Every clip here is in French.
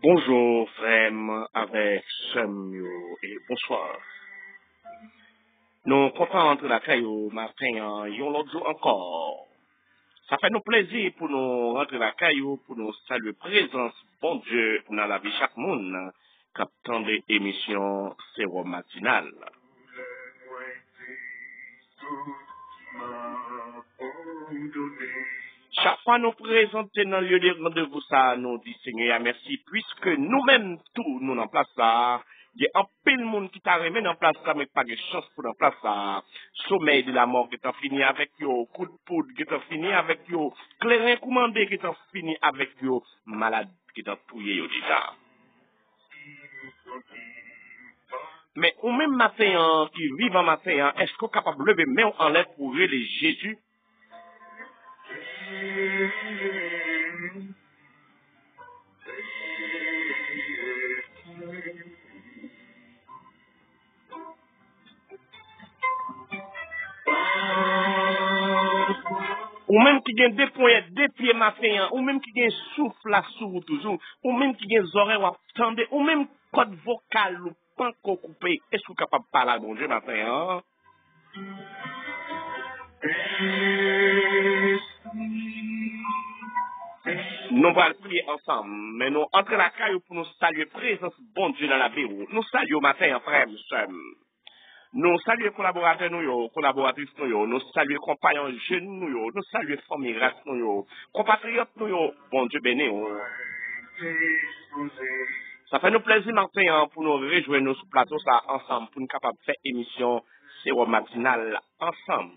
Bonjour, frère, avec Samuel et bonsoir. Nous comptons entre la caille au matin, yon l'autre jour encore. Ça fait nous plaisir pour nous rentrer la caillou, pour nous saluer présence, bon Dieu, dans la vie chaque monde, captant des émissions sérum matinales. Chaque fois nous présentons dans le lieu de rendez-vous ça, nous disons Seigneur merci, puisque nous-mêmes tous nous en place ça, il y a un peu de monde qui t'a remis dans place ça, mais pas de chance pour en place ça. Sommeil de la mort qui t'a fini avec yo, coup de poudre qui t'a fini avec yo, clairin commandé qui t'a fini avec yo, malade qui t'a touillé yo déjà. Mais ou même matin qui vivent en matin, est-ce qu'on est capable de lever main en l'air pour les Jésus? Ou même qui gagne des points, des pieds matin, ou même qui gagne souffle là sous toujours, ou même qui gagne oreilles ou attendez, ou même code vocal ou pas encore coupé. Est-ce que vous êtes capable de parler à bon Dieu matin? Nous allons prier ensemble, mais nous entrons la caille pour nous saluer présence bon Dieu dans la vie. Nous saluons matin, frère, nous saluons collaborateurs, nous, collaboratrices, nous saluons compagnons jeunes, nous saluons familles, races, nous, compatriotes, nous, bon Dieu béni. Ça fait nous plaisir matin pour nous rejoindre sur plateau ça ensemble, pour nous capables de faire émission sérum matinale ensemble.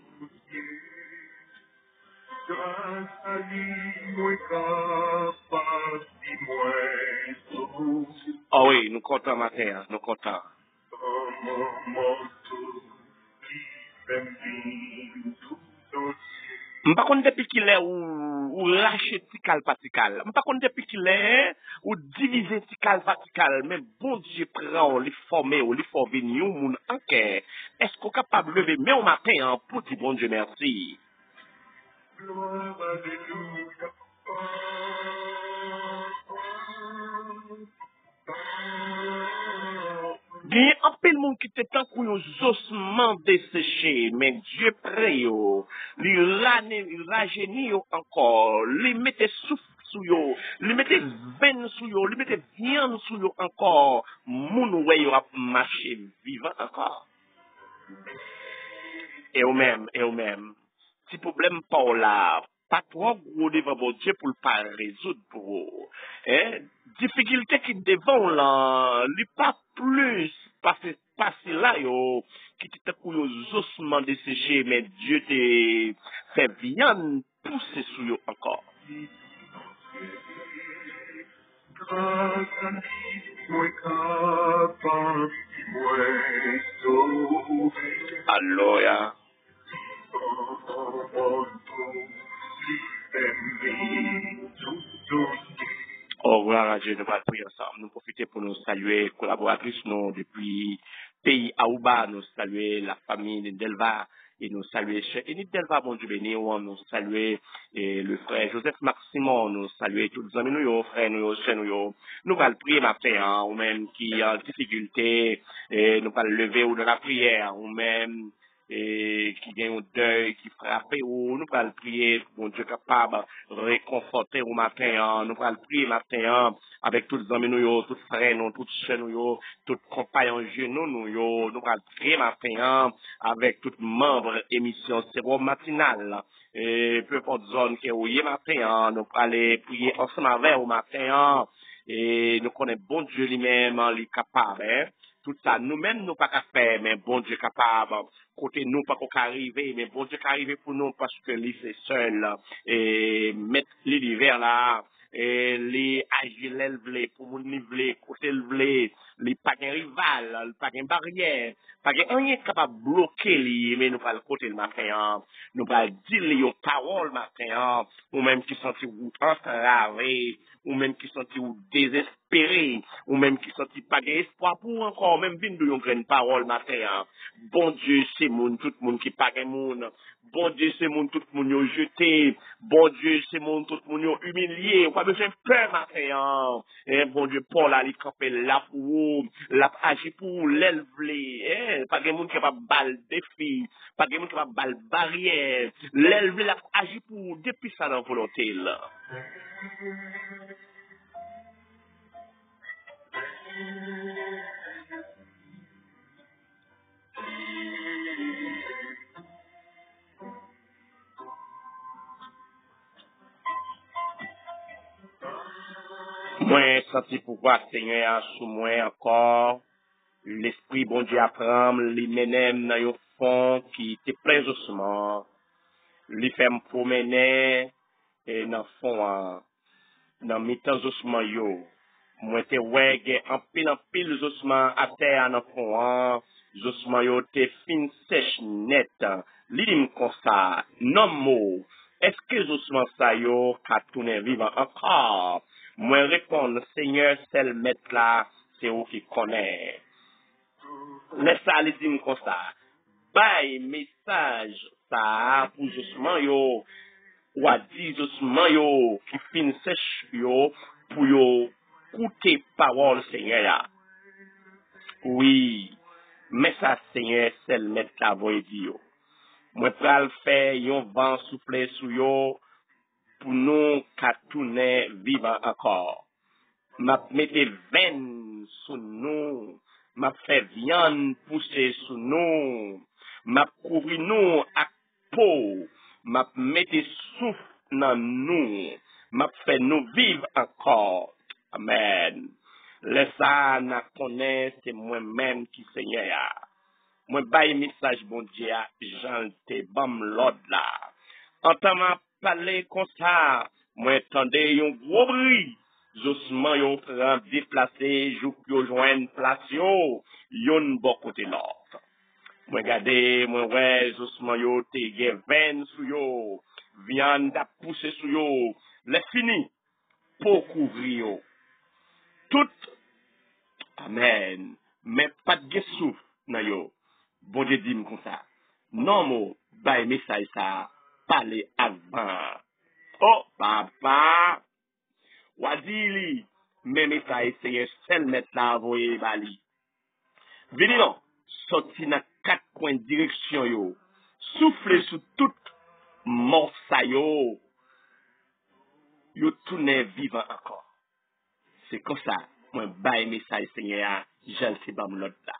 Ah oui, nous comptons matin, nous comptons. M'pas konn depuis qu'il est ou lâcher tical patical. M'pas konn depuis qu'il est ou diviser tical patical. Mais bon Dieu prend les former ou les faire venir moun enquête. Est-ce qu'on est capable de lever mais au matin pour dire bon Dieu merci? Bien, un peu le monde qui était tant qu'on os ossements desséchés, mais Dieu prie, il rajeunit encore, il mettait souffle sous yo, il mettait veine sous yo, il mettait viande sous yo encore, moun ouais yo a marché vivant encore. Et au même, si problème pas là, pas trop gros devant bon Dieu pour le pas résoudre pour vous. Difficulté qui devant là, li pas plus passer là yo qui te coup yo ossements desséchés mais Dieu te fait viande pousser sous yo encore. Alléluia. Oh, gloire à Dieu, nous allons prier ensemble. Nous profiter pour nous saluer, collaboratrices, nous, depuis pays Aouba, nous saluer la famille de Delva, et nous saluer Enid Delva, bon Dieu béni, nous saluer le frère Joseph Maximon, nous saluer tous les amis, nous, frères, nous, chers, nous allons prier matin, ou même qui a difficulté, et nous allons lever ou de la prière, ou même, et qui gagne un deuil, qui frappe, ou nous allons prier, bon Dieu capable, réconforter au matin, nous allons prier matin, avec tous les amis, nous, tous frères, nous, tous chers, nous, tous compagnons, nous allons prier matin, avec tous membres, émission, sérum matinale, et peu importe zone qui est où il est matin, nous allons prier ensemble avec au matin, et nous connaissons bon Dieu lui-même, il est capable, tout ça, nous-mêmes, nous pas qu'à faire, mais bon Dieu capable, côté nous pas qu'on arriver, mais bon Dieu qu'arriver pour nous parce que lui c'est seul, et mettre l'univers là, et les agir l'élevler, pour mon livrer, côté l'élevler, les pas qu'un rival, les pas qu'un barrière, pas qu'un rien capable de bloquer lui, mais nous pas le côté le matin, nous pas dire les paroles matin, ou même qui sentent ou entraver, ou même qui senti ou désespéré, ou même qui senti pas d'espoir pour encore, même vin de yon graine parole matin, hein. Bon Dieu, c'est moun, tout moun qui pas gen moun. Bon Dieu, c'est moun, tout moun yo jeté. Bon Dieu, c'est moun, tout moun yo humilié. Ou pas besoin de peur matin, hein. Eh, bon Dieu, Paul a li campé là pour vous, l'a agi pour vous, l'élevler, eh, pas gen moun qui va bal défi, pas gen moun qui va bal barrière, l'élevler, l'a agi pour vous, depuis ça dans volonté, là. Moi, senti pouvoir Seigneur sous moi encore. L'esprit bon Dieu apprend, les menem dans yon fond qui était plein ossements. Li fait me promener et dans fond dans mi-temps ossements yo. Moi te ouais en pile ossements à terre dans fond ossements yo te fin sèche net. Li dim comme ça, non mot. Est-ce que les ossements ça yo ka tourner vivant encore? Moi répondre Seigneur seul maître là, c'est vous qui connaît. Laisse ça aller dire comme ça. Bay message ça pour justement yo ou a dit justement yo qui fin sèche yo pour yo écouter parole Seigneur là. Oui, mais ça Seigneur seul mettre la voix dit yo. Moi pral faire yon vent souffler sur yo pour nous ka tourner vivant encore. M'a mette veine sous nous, m'a fait viande pousser sous nous, m'a couvri nous à peau, m'a mette souffle dans nous, m'a fait nous vivre encore. Amen. Laisse ça n'a connaît c'est moi-même qui Seigneur. Moi bail message bon Dieu, Jean te bam l'ordre là. Entend parler comme ça, moi entendez yon gros bruit. Josman yo pran déplacé, jou yo joine place yo, yon bon côté l'autre. Moi gade, moi ouais, josman yo te gen veine sou yo, viande a poussé sou yo, les fini, pour couvrir yo. Tout, amen, mais pas de gen souffle nan yo. Bon Dieu dit comme ça. Non mo, bay message ça, parler avant. Oh, papa, Wadili, même ça essaye seul mettre la voye bali. Vini non, sorti dans quatre coins de direction yo, souffle sur tout morsa yo, yo tourne vivant encore. C'est comme ça, moi bail message Seigneur, j'en sais pas l'autre là.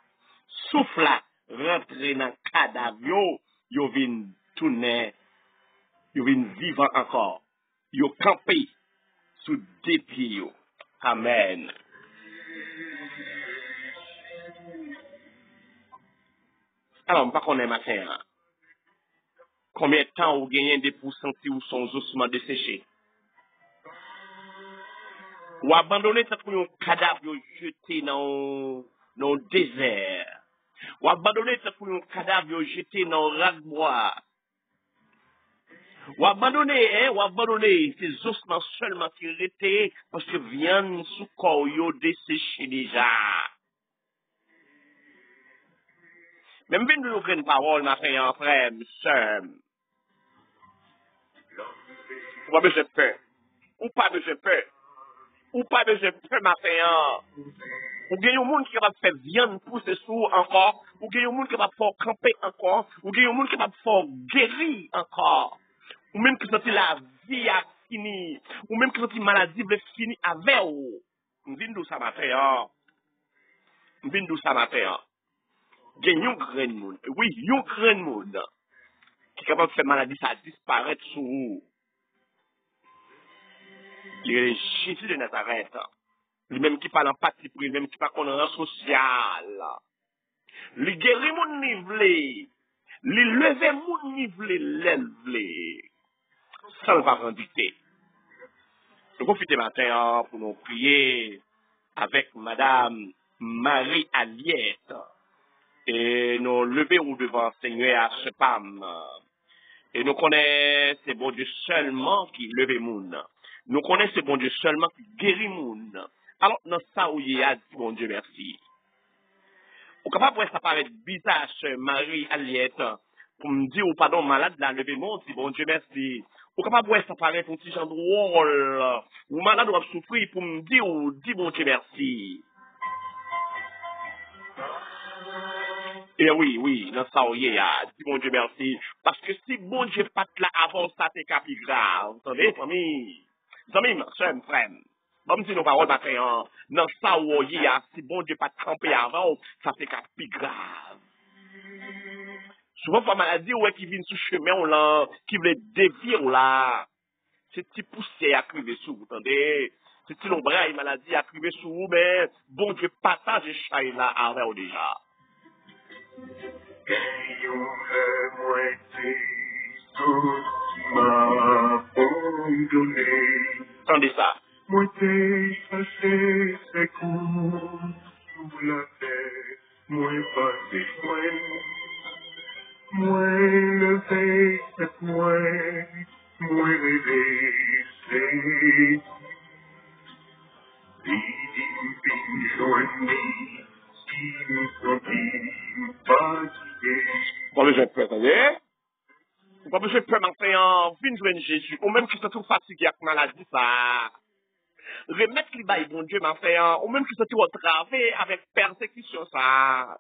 Souffle là, rentre dans cadavre yo vin tourner, yo vin vivant encore. Yo campé sous des pieds. Amen. Alors, pas qu'on est matin. Hein. Combien de temps vous gagnez des pourcentage ou son ossements desséchés? Ou abandonner ça pour un cadavre jeté dans le désert. Ou abandonner ça pour un cadavre jeté dans le ras-bois. Ou abandonner ces ossements seulement qui étaient parce que viennent sous corps yo desséché déjà. Même bien nous avons une parole, ma frère, frère, sœur. Ou pas besoin de peur. Ou pas besoin de peur. Ou pas besoin de peur, ma frère. Ou bien un monde qui va faire viande pousser sous encore. Ou bien un monde qui va faire camper encore. Ou bien un monde qui va faire guérir encore. Ou même qui senti la vie a fini. Ou même qui senti maladie va fini avec vous. Nous venons d'où ça, ma frère. Nous venons d'où ça, ma frère. Il y a un grand monde. Oui, il y a un grand monde qui est capable de faire maladie, ça disparaître sous vous. Il y a Jésus de Nazareth. Lui-même qui parle en partie pris, lui-même qui parle en rang social. Lui guérit mon nivelé. Lui lever mon nivelé, l'élever. Ça ne va pas dicter. Nous profitons matin pour nous prier avec Madame Marie Aliette. Et nous levons devant Seigneur à ce pam. Et nous connaissons, c'est bon Dieu seulement qui lève le monde. Nous connaissons bon Dieu seulement qui guérit moun. Alors, dans ça où il y a, bon Dieu merci. Ou capable de ça paraître bizarre, Marie Aliette, pour me dire, ou pardon, malade, là, levez-moi, si bon Dieu merci. Ou capable de ça paraître un petit genre de rôle, ou malade doit souffrir pour me dire, ou dis bon Dieu merci. Et oui, dans ça, oui, dis bon Dieu merci. Parce que si bon Dieu pas là avant ça, c'est capi grave. Vous entendez, famille? Famille, soeur, frère. Bon, si nos paroles matin, dans ça, oui, si bon Dieu pas trempé avant, ça c'est capi grave. Souvent, la maladie, ouais, qui vient sous chemin, là, qui veut dévier, là. C'est petit poussière à criver sous, vous entendez? C'est petit nombril, maladie à criver sous vous, mais bon Dieu partage les chais là avant déjà. Attendez ça. Moi t'ai chassé ses coups sous la tête, moi passé loin. Moi levé cette moi rêvé c'est. Pas besoin de peur, attendez. Pas besoin de peur, mais en fin de Jésus, ou même qui se trouve fatigué avec maladie, ça. Remettre les bails, bon Dieu, ou même qui se trouve travé avec persécution, ça.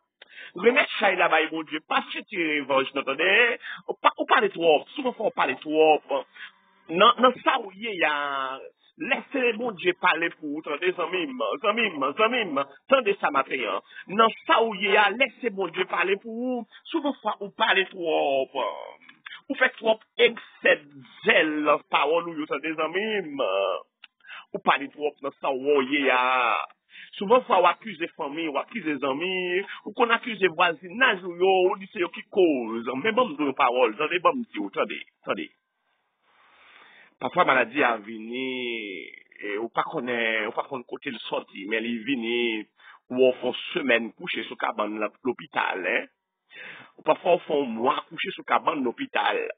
Remettre chay là bas, bon Dieu, pas chercher revanche, attendez. Ou parler trop, souvent faut parler trop. Non, ça où il y a, laissez bon Dieu parler pour vous, attendez, zamim, attendez ça matin. Non, ça où il y a, laissez bon Dieu parler pour vous, souvent vous parlez trop. Vous faites trop excès de zèle dans parole ou attendez, zamim. Vous parlez trop dans ça où il y a. Souvent, faut accuser famille, ou accuser amis, ou qu'on accuse voisinage, ou dit c'est eux qui cause. Mais bon, nous parole, attendez, bon, attendez. Parfois, maladie a venu, ou pas connaître côté de sortie, mais il vient, ou on fait semaine couché sur cabane l'hôpital, hein. Ou parfois, on fait un mois couché sur cabane l'hôpital.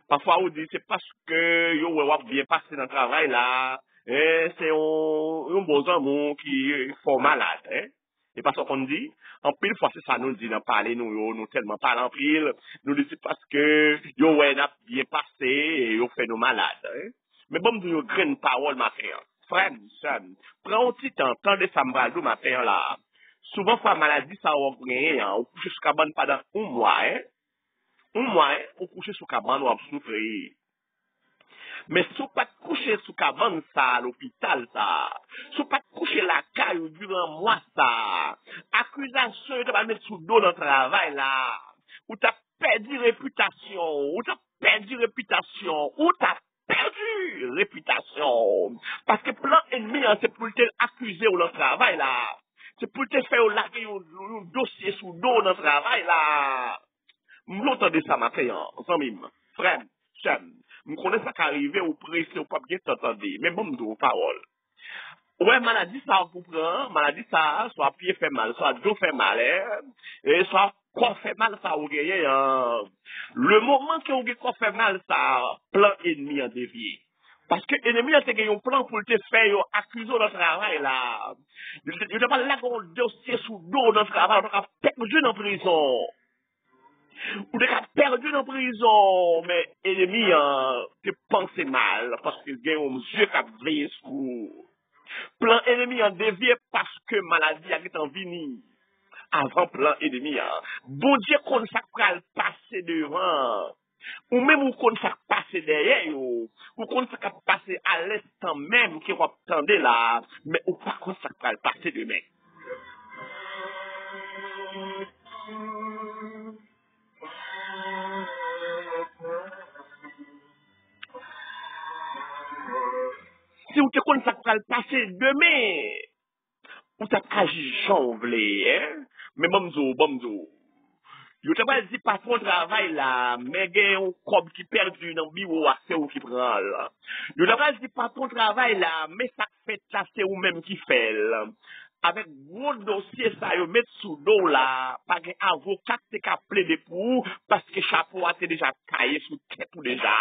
Parfois, on dit, c'est parce que, yo, bien passé dans le travail, là, c'est un bon homme qui est malade, hein. Et parce qu'on dit, en pile fois, c'est ça nous dit dans parler, nous tellement parlons en pile, nous dit c'est parce que, yo, ouais, n'a bien passé, et yo fait nous malades, hein. Mais bon, nous, yo, graine parole, ma frère. Frère, prends un petit temps, tendez ça, m'bradou, ma frère, là. Souvent, fois maladie, ça, on rien, hein. On couche sur cabane pendant un mois, hein. Un mois, hein, on couche sur cabane, on souffrir. Mais si vous pas coucher sous cabane ça, à l'hôpital ça, si vous pas coucher la caille durant un mois ça, accusation de pas mettre sous dos dans le travail là, ou t'as perdu réputation, ou t'as perdu réputation, parce que plan ennemi, hein, c'est pour te accuser au travail là, c'est pour te faire laguer un dossier sous dos dans le travail là. M'entendez ça matin, frère, chum. Je connais ça qui arrive ou pressé ou pas bien t'entendez. Mais bon, m'dou parole. Ouais, maladie ça vous prend, maladie ça, soit pied fait mal, soit dos fait mal, hein, et soit corps fait mal ça ou gagné, hein. Le moment que vous corps fait mal ça, plan ennemi en dévié. Parce que l'ennemi a un plan pour te faire accuser dans le travail là. Je ne pas là qu'on dossier sous dos dans le travail, on a perdu en prison. Ou de cas perdu dans prison, mais ennemi te pense mal, parce que gen un monsieur qui a veillé sur. Plan ennemi en dévié parce que maladie a été en vini. Avant plan ennemi, bon Dieu qu'on ça pral passer devant. Ou même ou qu'on ça passer derrière, ou qu'on ça passer à l'instant même qui va attendre là, mais ou pas qu'on ça pral passer demain. Si vous te connaissez ça va le passer demain, ou t'as agi janvelé, hein? Mais bomzo. Yo te pas dit patron travail là, mais gen un cob qui perdu dans bureau c'est ou qui prend là. Yo te pas dit patron travail là, mais ça fait là c'est ou même qui fait là. Avec gros dossier ça yo mettre sous dos là, pas gen avocat te ka plaider pour parce que chapeau a été déjà taillé sous tête ou déjà.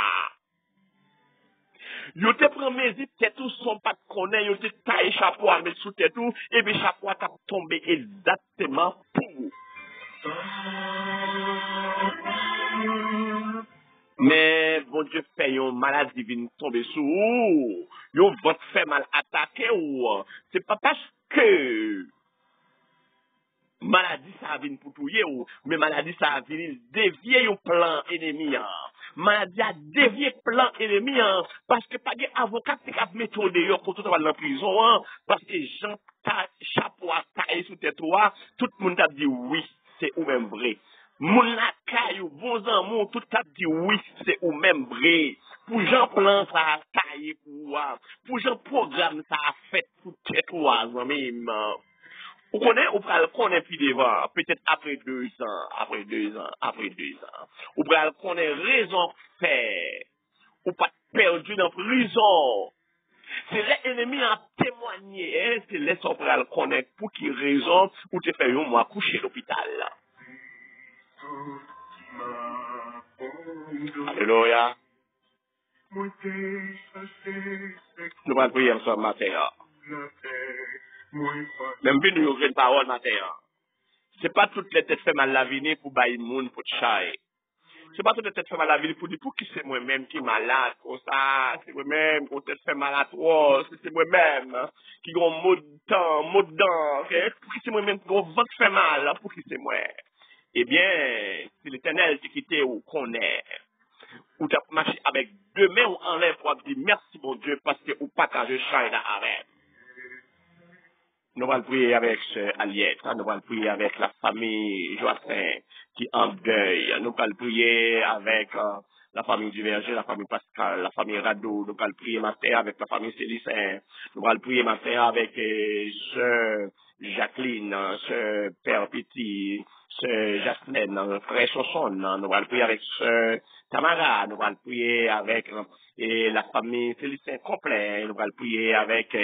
Yo te prend mesure tête tout son pas connaît, yo te taille chapeau à mettre sous tête tout et puis chapeau t'a tombé exactement pour. Mais bon Dieu fait une maladie vient tomber sous ou yo votre fait mal attaqué ou c'est pas parce que maladie ça vient pour touyer ou mais maladie ça vient dévier un plan ennemi hein. Maladie a dévié plan ennemi hein, parce que pas de avocat qui a mettre dehors pour tout dans la prison hein, parce que Jean ta chapeau à taille sous tête toi tout le monde a dit oui c'est ou même vrai mon la caillou bon amour tout a dit oui c'est ou même vrai pour Jean plan ça a taillé pour Jean programme ça a fait pour tête toi même. Vous connaissez, vous prenez le connaître plus devant, peut-être après 2 ans, après 2 ans, après 2 ans. Vous prenez le connaître raison faire, ou pas perdu dans prison. C'est l'ennemi a témoigné, hein, c'est les on prend le connaître pour qui raison, ou te fait un mois coucher à l'hôpital. Alléluia. Nous allons prier ce matin. Même si nous avons une parole matin. C'est pas toutes les têtes fait mal la vie pour bailler le monde pour te chailler. C'est pas toutes les têtes fait mal la vie pour dire pour qui c'est moi-même qui est malade, pour ça, c'est moi-même qui tête fait mal à toi, c'est moi-même qui a un mot de temps, mot de dent, okay? Pour qui c'est moi-même qui a ventre fait mal, pour qui c'est moi. Eh bien, c'est l'Éternel qui quitté ou qu'on est. Ou tu as marché avec 2 mains ou en l'air pour dire merci mon Dieu parce que ou partage chaille là avec. Nous allons prier avec Aliette, nous allons prier avec la famille Joassin qui en deuil, nous allons prier avec la famille du Verger, la famille Pascal, la famille Rado, nous allons prier matin avec la famille Célicin, nous allons prier matin avec sœur Jacqueline, sœur Père Petit, sœur Jasmine, frère Chosson, nous allons prier avec sœur Tamara, nous allons prier avec la famille Célicin complet, nous allons prier avec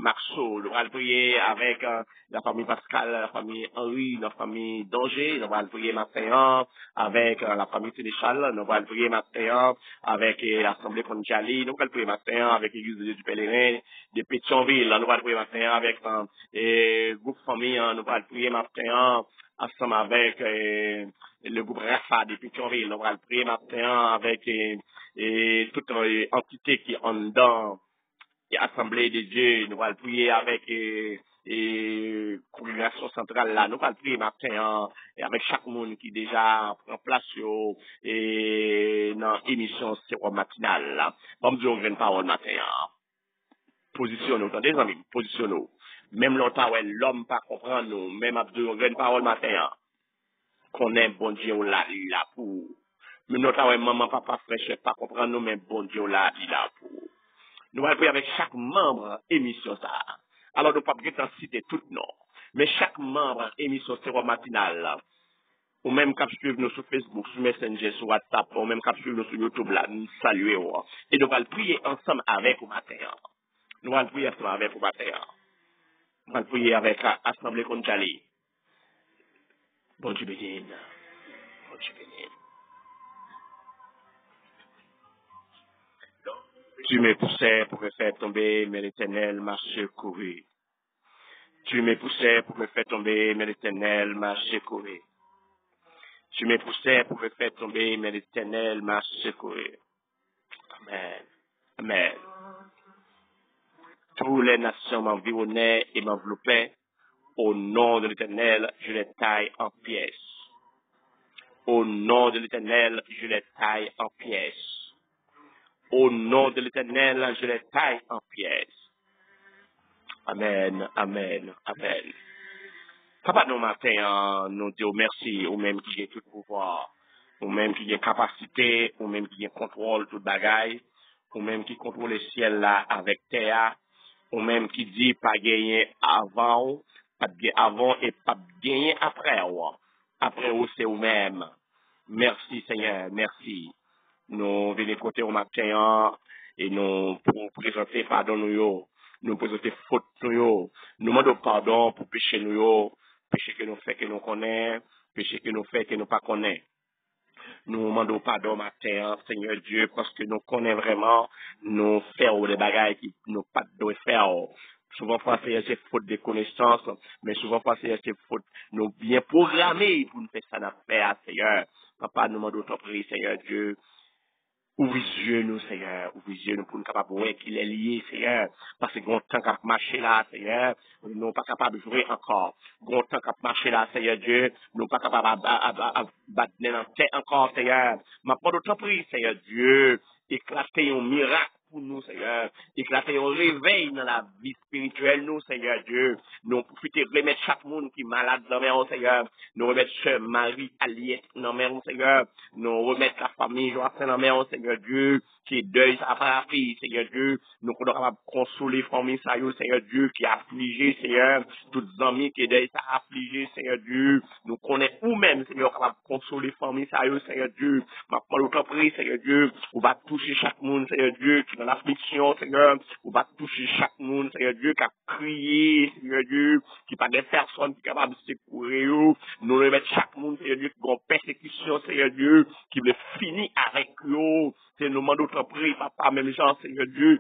Marceau, nous allons prier avec la famille Pascal, la famille Henri, la famille Danger, nous allons prier matin avec la famille Sénéchal, nous allons prier matin avec l'Assemblée Conjali, nous allons prier matin avec l'Église de Dieu du Pèlerin de Pétionville, nous allons prier matin avec le groupe famille, nous allons prier matin ensemble avec le groupe Rafa de Pétionville, nous allons prier matin avec toute entité qui est en dedans et Assemblée de Dieu, nous allons prier avec congrégation centrale là, nous allons prier matin et avec chaque monde qui déjà prend place et dans l'émission sérum matinale là. Bon Dieu, on vient parole matin. Positionnez-nous, attendez les amis, positionnez-nous. Même longtemps, ouais, l'homme pas comprend nous, même Abdou, on vient parole matin. Qu'on est bon Dieu là, il là pour. Même longtemps, ouais, maman, papa, frère, pas comprendre nous, mais bon Dieu là, il là pour. Nous allons prier avec chaque membre émission ça. Alors nous ne pouvons pas citer tout non. Mais chaque membre émission sérum matinale, ou même cap suivre nous sur Facebook, sur Messenger, sur WhatsApp, ou même cap suivre nous sur YouTube là, nous saluons. Et nous allons prier ensemble avec au matin. Nous allons prier ensemble avec au matin. Nous allons prier avec l'Assemblée Conjali. Bon Dieu béni. Bon Dieu béni. Tu me poussais pour me faire tomber, mais l'Éternel m'a secouru. Tu me poussais pour me faire tomber, mais l'Éternel m'a secouru. Tu me poussais pour me faire tomber, mais l'Éternel m'a secouru. Amen. Amen. Toutes les nations m'environnaient et m'enveloppaient. Au nom de l'Éternel, je les taille en pièces. Au nom de l'Éternel, je les taille en pièces. Au nom de l'Éternel, je les taille en pièces. Amen, amen, amen. Papa, nous matin, nous disons merci, ou même qui a tout pouvoir, ou même qui a capacité, ou même qui a contrôle tout bagaille, ou même qui contrôle le ciel là avec terre, ou même qui dit pas gagner avant, pas gagner avant et pas gagner après. Après, c'est vous-même. Merci Seigneur, merci. Nous venons côté au matin et nous pour présenter pardon nous présenter faute nous demandons pardon pour péché péché que nous fait que nous connaît, péché que nous fait que nous pas connaît. nous demandons pardon matin, Seigneur Dieu, parce que nous connaissons vraiment nous faire des bagailles qui nous pas de faire. Souvent, fois, c'est faute de connaissances, mais souvent, fois, c'est faute nous bien programmés pour nous faire ça d'affaire, Seigneur. Papa, nous demandons ton prix, Seigneur Dieu. Ouvre les yeux, nous, Seigneur. Ouvre les yeux, nous, pour nous capables de voir qu'il est lié, Seigneur. Parce que, grand temps qu'à marcher là, Seigneur, nous ne sommes pas capables de jouer encore. Grand temps qu'à marcher là, Seigneur Dieu, nous ne sommes pas capables de battre dans la tête encore, Seigneur. Ma part de ton prix, Seigneur Dieu, éclater un miracle pour nous, Seigneur. Éclater un réveil dans la vie spirituelle, nous, Seigneur Dieu. Nous profiter de remettre chaque monde qui est malade dans la main, Seigneur. Nous remettre Sœur Marie Aliette dans la main, Seigneur. Nous remettre la famille Joachim dans la main, Seigneur Dieu, qui est deuil après la fille, Seigneur Dieu. Nous sommes capables de consoler la famille, Seigneur Dieu, qui est affligé, Seigneur. Toutes les amis qui est deuil, ça affligé, Seigneur Dieu. Nous connaissons nous-mêmes, Seigneur, capables de consoler la famille, Seigneur Dieu. Ma parole de prière, Seigneur Dieu. On va toucher chaque monde, Seigneur Dieu, qui est dans l'affliction, Seigneur. On va toucher chaque monde, Seigneur Dieu, qui a crié, Seigneur Dieu, qui n'a pas de personne qui est capable de secourir. Nous remettons chaque monde, Seigneur Dieu, qui a une persécution, Seigneur Dieu, qui veut finir avec eux. C'est nous demandons de prier, papa, même gens, Seigneur Dieu.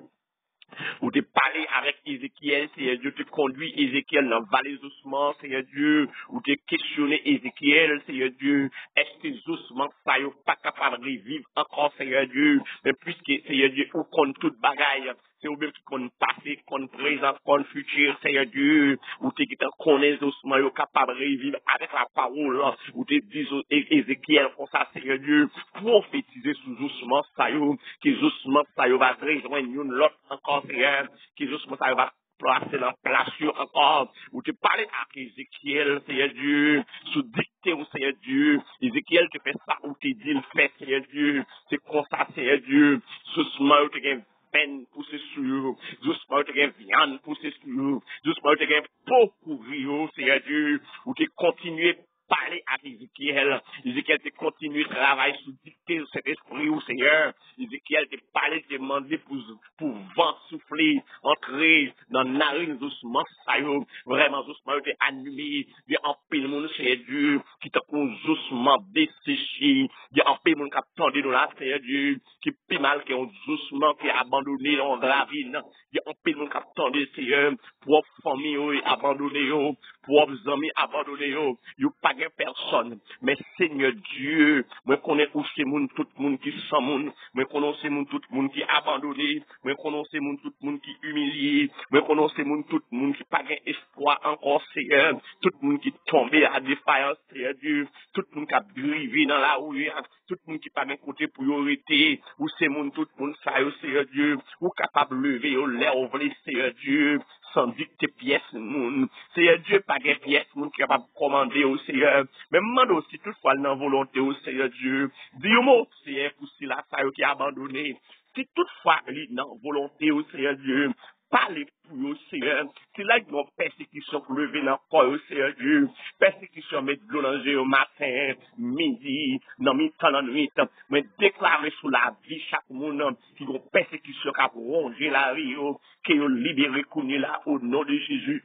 Ou te parler avec Ézéchiel, Seigneur Dieu, te conduit Ézéchiel dans la vallée ossements, Seigneur Dieu, ou te questionner Ézéchiel, Seigneur Dieu, est-ce que les ossements, ça n'est pas capable de revivre encore, Seigneur Dieu, mais puisque, Seigneur Dieu, ou compte toute bagaille, c'est ou-même qui compte passé, compte présent, compte futur, Seigneur Dieu, ou te qui te connaît les ossements, est capable de revivre avec la parole, ou te dis Ézéchiel, comme ça, Seigneur Dieu, prophétiser sous ossements, ça y est, que les ossements, ça y est, va rejoindre l'autre encore, Seigneur, que les ossements, ça y est, va placer dans place encore, ou te parler avec Ézéchiel, Seigneur Dieu, sous dictée au Seigneur Dieu, Ézéchiel te fait ça, ou te dit le fait, Seigneur Dieu, c'est comme ça, Seigneur Dieu, ce soir, tu te peine pousser sur eux, doucement tu as viande pousser sur eux, doucement tu as peau couvrir, Seigneur Dieu, ou tu continues parler à Ézéchiel. Ézéchiel te continue de travailler sous dictée de cet esprit, ou Seigneur. Ézéchiel te parler, te demander pour vent souffler, entrer dans la narine doucement, ça y est, vraiment doucement, te animé, il y a un peu de monde, Seigneur Dieu, qui te doucement desséché, il y a un peu de monde qui a tendu dans la, Seigneur Dieu, qui est mal, qui ont doucement, qui a abandonné dans la vie, il y a un peu de monde qui a tendu, Seigneur, pour famille, abandonné, pour amis, abandonné, il n'y a pas de personne, mais Seigneur Dieu, moi connais où c'est monde, tout le monde qui sans monde, moi connais c'est monde, tout le monde qui abandonné, moi connais c'est monde, tout le monde qui humilié, moi connais c'est monde, tout le monde qui pas espoir encore, Seigneur, tout le monde qui tombé à défaillance, Seigneur Dieu, tout le monde qui a brivé dans la rue, tout le monde qui pas d'un côté priorité, ou c'est monde, tout le monde ça, Seigneur Dieu, ou capable de lever, ou l'air, ou Seigneur Dieu, sans dicter pièces, moun. Seigneur Dieu, pas de pièces, moun qui est capable de commander au Seigneur. Mais demande aussi, toutefois, dans la volonté au Seigneur Dieu. Dis-moi, Seigneur, pour si la ça qui a abandonné. Si toutefois, il dans la volonté au Seigneur Dieu, parlez pour le Seigneur. C'est là qu'il y a une persécution pour lever dans le corps au Seigneur Dieu. Persécution, mettre de l'eau au matin, midi, dans le temps, dans la nuit. Mais déclarer sur la vie chaque monde qui a une persécution qui a rongé la vie, qui est libéré là au nom de Jésus.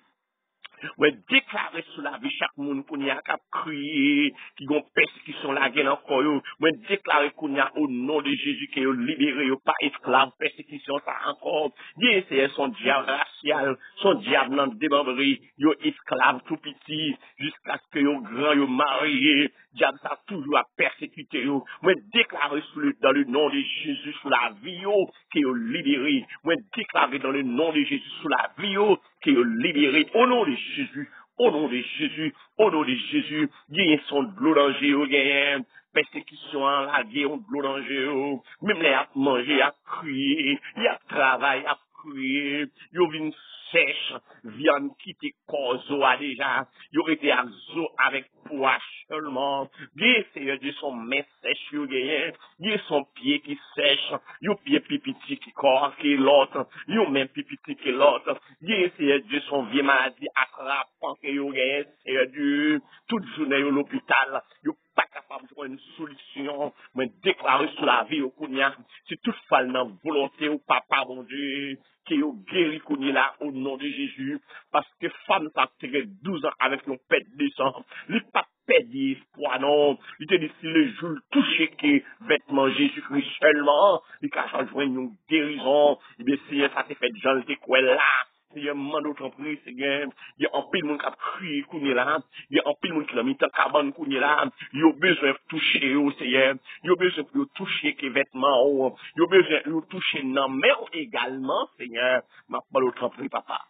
Ouais, déclarer sur la vie chaque monde qu'on y a qu'à crier, qui ont persécution la guerre encore, ouais, déclarer qu'on y a au nom de Jésus qui est libéré, pas esclave, persécution ça encore. Bien, c'est son diable racial, son diable dans démembré, yo esclave tout petit, jusqu'à ce que yo grand, yo marié, diable ça toujours à persécuter yo. Ouais, déclarer dans le nom de Jésus sur la vie yo, qui est libéré. Ouais, déclarer dans le nom de Jésus sur la vie yo, qui est libéré. Au nom de Jésus, au nom de Jésus, au nom de Jésus, gagne son de l'eau danger, gagne persécution, la guerre de l'eau danger, même les à manger, à crier, il y a travail, à crier, il y a une sèche, viande qui te cause déjà, il y aurait été à zo avec poids seulement, gagne Seigneur Dieu son main sèche, gagne son pied qui sèche, il y a pied pipiti qui corps, qui l'autre, il y a même pipiti qui l'autre, gagne Seigneur Dieu son vieille maladie attrapant que yo gagne Seigneur Dieu, toute journée au l'hôpital, yo pas capable de trouver une solution, mais déclarer sur la vie au Kounia, si toutefois dans volonté au papa, mon Dieu, qui est guéri Kounia là au nom de Jésus, parce que femme ça fait 12 ans avec un pète de sang, il pas perdu espoir, non. Il te dit, si le jour touché que vêtements Jésus-Christ seulement, il a changé une guérison, et bien, Seigneur, ça t'est fait déjà le quoi là. Seigneur, mande autre prix, Seigneur. Il y a un pile de monde qui a crié, là. Il y a un pile de monde qui a mis ta cabane, là. Il y a besoin de toucher, Seigneur. Il y a besoin de toucher les vêtements, il y a besoin de toucher non, mais également, Seigneur, ma parole autre prix, papa.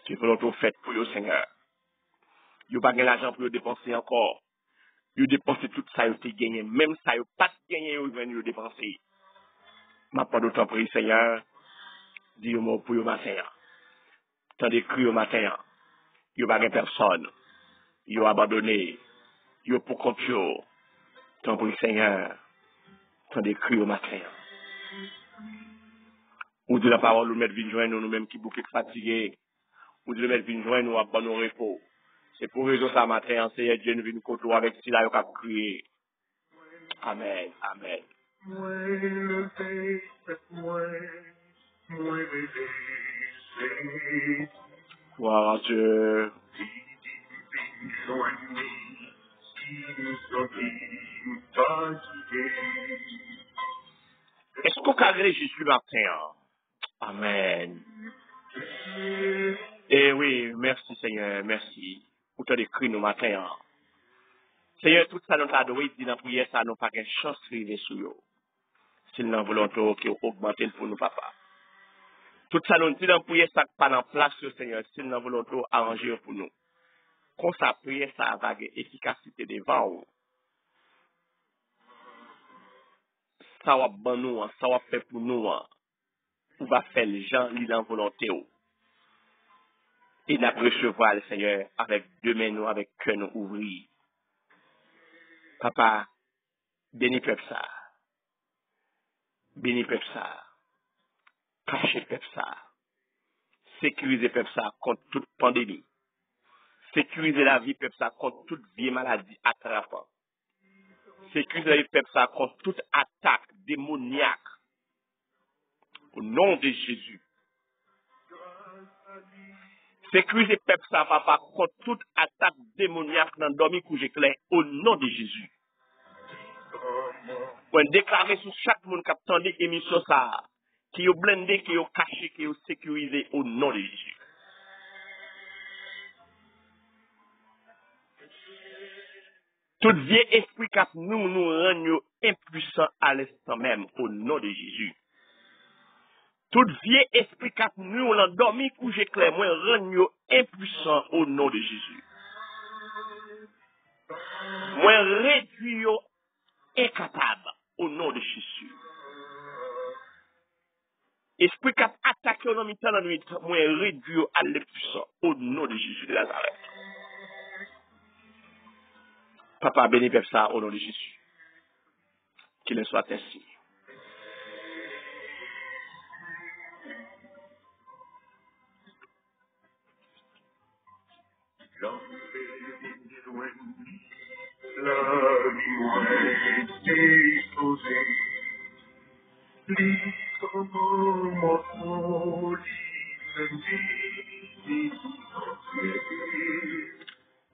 Qui veut l'autre fait pour le Seigneur. Il n'y a pas de l'argent pour le dépenser encore. Il dépenser tout ça, il a gagné. Même ça, il pas gagné, il va le dépenser. Ma parole autre prix, Seigneur. Dis-moi pour le matin. Tant de cris au matin. Il n'y a pas personne. Il a abandonné. Il a pour compte. Tant pour le Seigneur. Tant de cris au matin. Ou de la parole, nous mettre joindre nous-mêmes qui bouquet fatigués. Ou de mettre joindre nous à bon repos. C'est pour raison ça matin, Seigneur Dieu nous vient nous côtoyer avec ce là, il a crié. Amen. Amen. Gloire à Dieu. Est-ce qu'on a gré Jésus matin? Amen. Eh oui, merci Seigneur, merci. Pour te décrire nous matin. Seigneur, tout ça nous a donné, dit dans la prière, ça nous pas de chance de arriver sur nous. C'est une volonté qui augmente pour nous, papa. Tout ça nous dit dans la prière, ça pas en place, Seigneur, c'est une volonté arrangée pour nous. Quand ça prière, ça a une efficacité devant nous. Ça va bon nous, ça va faire pour nous. On va faire les gens, l'île en volonté. Et nous recevoir le Seigneur avec deux mains, nous, avec cœur nous ouvrir. Papa, bénis peuple ça. Bénis peuple ça. Cachez peuple ça. Sécurisez peuple ça contre toute pandémie. Sécurisez la vie peuple ça contre toute vieille maladie attrapante. Sécurisez la vie peuple ça contre toute attaque démoniaque. Au nom de Jésus. Sécurisez peuple ça, papa, contre toute attaque démoniaque dans le dormi couche clair. Au nom de Jésus. Pour déclarer sur chaque monde qui a entendu l'émission ça, qui est blindé, qui est caché, qui est sécurisé au nom de Jésus. Tout vieux esprit qui nous rend impuissants à l'instant même au nom de Jésus. Tout vieux esprit qui nous l'endormi couché clair, moi rend impuissants au nom de Jésus. Moi réduit incapable au nom de Jésus. Esprit qui attaque au nom de la nuit, moi réduit à l'impuissant au nom de Jésus de Nazareth. Papa, bénis peuple ça au nom de Jésus. Qu'il en soit ainsi.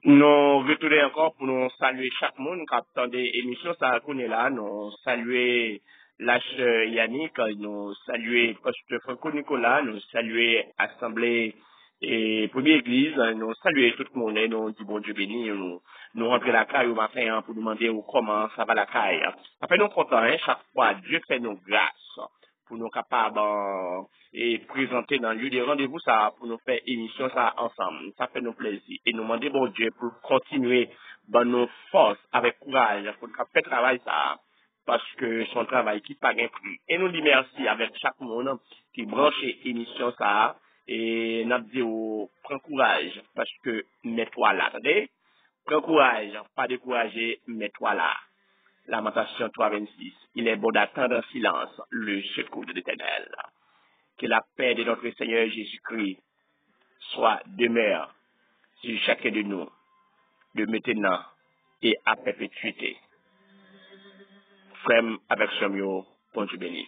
Nous retournons encore pour nous saluer chaque monde qui attend des émissions, ça connaît là, nous saluer Lâche Yannick, nous saluer Pasteur Franco Nicolas, nous saluer Assemblée et Première Église, nous saluer tout le monde, et nous disons bon Dieu béni, nous rentrer la caille au matin pour demander comment ça va la caille. Après nous contents, chaque fois, Dieu fait nos grâces pour nous capables et présenter dans le lieu des rendez-vous ça pour nous faire émission ça ensemble. Ça fait nous plaisir. Et nous demander bon Dieu pour continuer dans nos forces avec courage pour nous faire travail ça parce que son travail qui pas gain prix. Et nous dit merci avec chaque monde qui branche émission ça et nous dit prends courage parce que mets-toi là. Attendez? Prends courage, pas décourager, mets-toi là. Lamentation 3:26. Il est bon d'attendre en silence le secours de l'Éternel. Que la paix de notre Seigneur Jésus-Christ soit demeure sur chacun de nous, de maintenant et à perpétuité. Frère avec Samuel, bon Dieu béni.